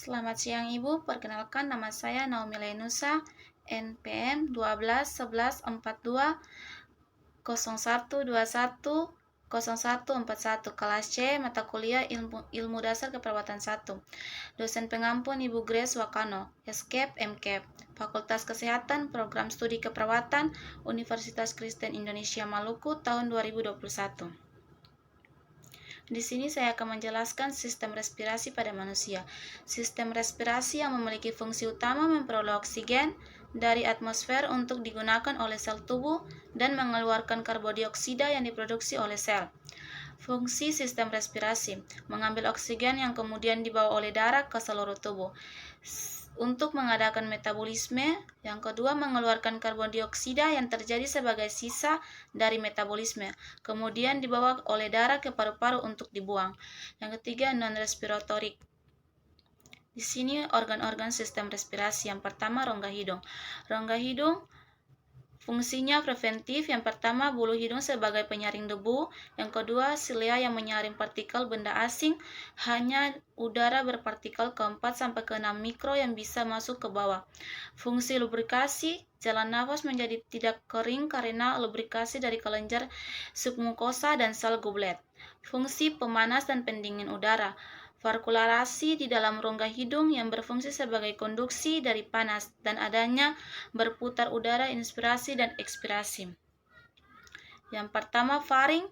Selamat siang Ibu, perkenalkan nama saya Naomi Lenusa, NPM 12 11 42 0121 0141, kelas C, mata kuliah Ilmu Dasar Keperawatan 1. Dosen pengampun Ibu Grace Wakano, SCAP, MCAP, Fakultas Kesehatan, Program Studi Keperawatan, Universitas Kristen Indonesia Maluku, tahun 2021. Di sini saya akan menjelaskan sistem respirasi pada manusia. Sistem respirasi yang memiliki fungsi utama memperoleh oksigen dari atmosfer untuk digunakan oleh sel tubuh dan mengeluarkan karbon dioksida yang diproduksi oleh sel. Fungsi sistem respirasi mengambil oksigen yang kemudian dibawa oleh darah ke seluruh tubuh untuk mengadakan metabolisme. Yang kedua, mengeluarkan karbon dioksida yang terjadi sebagai sisa dari metabolisme, kemudian dibawa oleh darah ke paru-paru untuk dibuang. Yang ketiga, non-respiratorik. Di sini organ-organ sistem respirasi. Yang pertama, rongga hidung. Rongga hidung fungsinya preventif. Yang pertama, bulu hidung sebagai penyaring debu. Yang kedua, silea yang menyaring partikel benda asing. Hanya udara berpartikel ke-4 sampai ke-6 mikro yang bisa masuk ke bawah. Fungsi lubrikasi, jalan nafas menjadi tidak kering karena lubrikasi dari kelenjar submukosa dan sel goblet. Fungsi pemanas dan pendingin udara. Sirkulasi di dalam rongga hidung yang berfungsi sebagai konduksi dari panas dan adanya berputar udara inspirasi dan ekspirasi. Yang pertama, faring.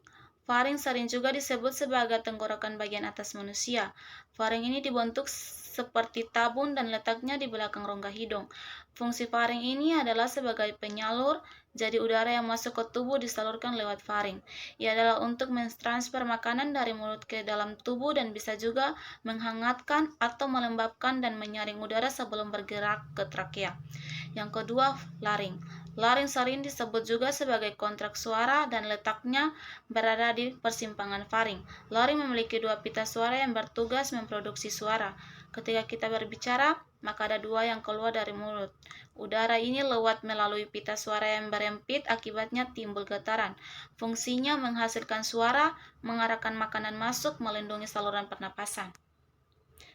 Faring sering juga disebut sebagai tenggorokan bagian atas manusia. Faring ini dibentuk seperti tabung dan letaknya di belakang rongga hidung. Fungsi faring ini adalah sebagai penyalur, jadi udara yang masuk ke tubuh disalurkan lewat faring. Ia adalah untuk mentransfer makanan dari mulut ke dalam tubuh dan bisa juga menghangatkan atau melembabkan dan menyaring udara sebelum bergerak ke trakea. Yang kedua, laring. Laring sering disebut juga sebagai kontrak suara dan letaknya berada di persimpangan faring. Laring memiliki dua pita suara yang bertugas memproduksi suara. Ketika kita berbicara, maka ada dua yang keluar dari mulut. Udara ini lewat melalui pita suara yang berempit, akibatnya timbul getaran. Fungsinya menghasilkan suara, mengarahkan makanan masuk, melindungi saluran pernapasan.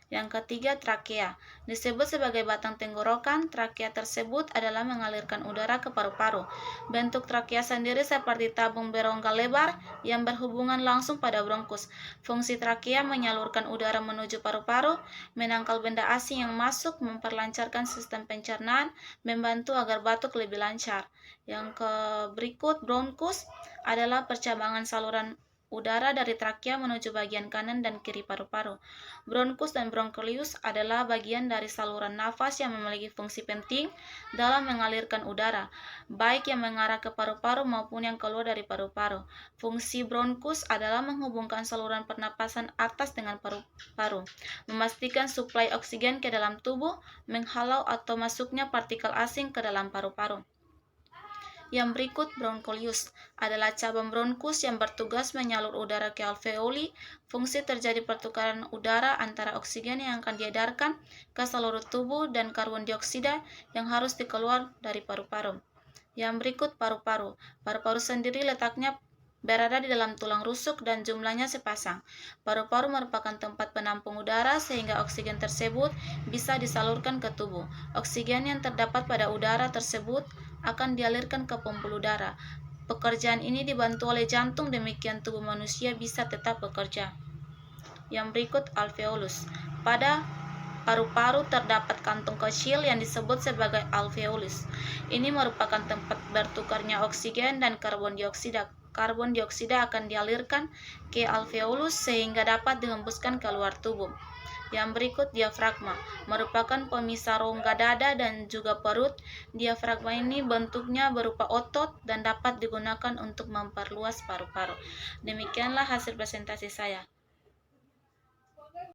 Yang ketiga, trakea. Disebut sebagai batang tenggorokan, trakea tersebut adalah mengalirkan udara ke paru-paru. Bentuk trakea sendiri seperti tabung berongga lebar yang berhubungan langsung pada bronkus. Fungsi trakea menyalurkan udara menuju paru-paru, menangkal benda asing yang masuk, memperlancarkan sistem pencernaan, membantu agar batuk lebih lancar. Yang berikut, bronkus adalah percabangan saluran udara dari trakea menuju bagian kanan dan kiri paru-paru. Bronkus dan broncholius adalah bagian dari saluran nafas yang memiliki fungsi penting dalam mengalirkan udara, baik yang mengarah ke paru-paru maupun yang keluar dari paru-paru. Fungsi bronkus adalah menghubungkan saluran pernapasan atas dengan paru-paru, memastikan suplai oksigen ke dalam tubuh, menghalau atau masuknya partikel asing ke dalam paru-paru. Yang berikut, broncholius adalah cabang bronkus yang bertugas menyalur udara ke alveoli. Fungsi terjadi pertukaran udara antara oksigen yang akan diedarkan ke seluruh tubuh dan karbon dioksida yang harus dikeluar dari paru-paru. Yang berikut, paru-paru. Paru-paru sendiri letaknya berada di dalam tulang rusuk dan jumlahnya sepasang. Paru-paru merupakan tempat penampung udara sehingga oksigen tersebut bisa disalurkan ke tubuh. Oksigen yang terdapat pada udara tersebut akan dialirkan ke pembuluh darah. Pekerjaan ini dibantu oleh jantung, demikian tubuh manusia bisa tetap bekerja. Yang berikut, alveolus. Pada paru-paru terdapat kantung kecil yang disebut sebagai alveolus. Ini merupakan tempat bertukarnya oksigen dan karbon dioksida. Karbon dioksida akan dialirkan ke alveolus sehingga dapat dihembuskan keluar tubuh. Yang berikut, diafragma, merupakan pemisah rongga dada dan juga perut. Diafragma ini bentuknya berupa otot dan dapat digunakan untuk memperluas paru-paru. Demikianlah hasil presentasi saya.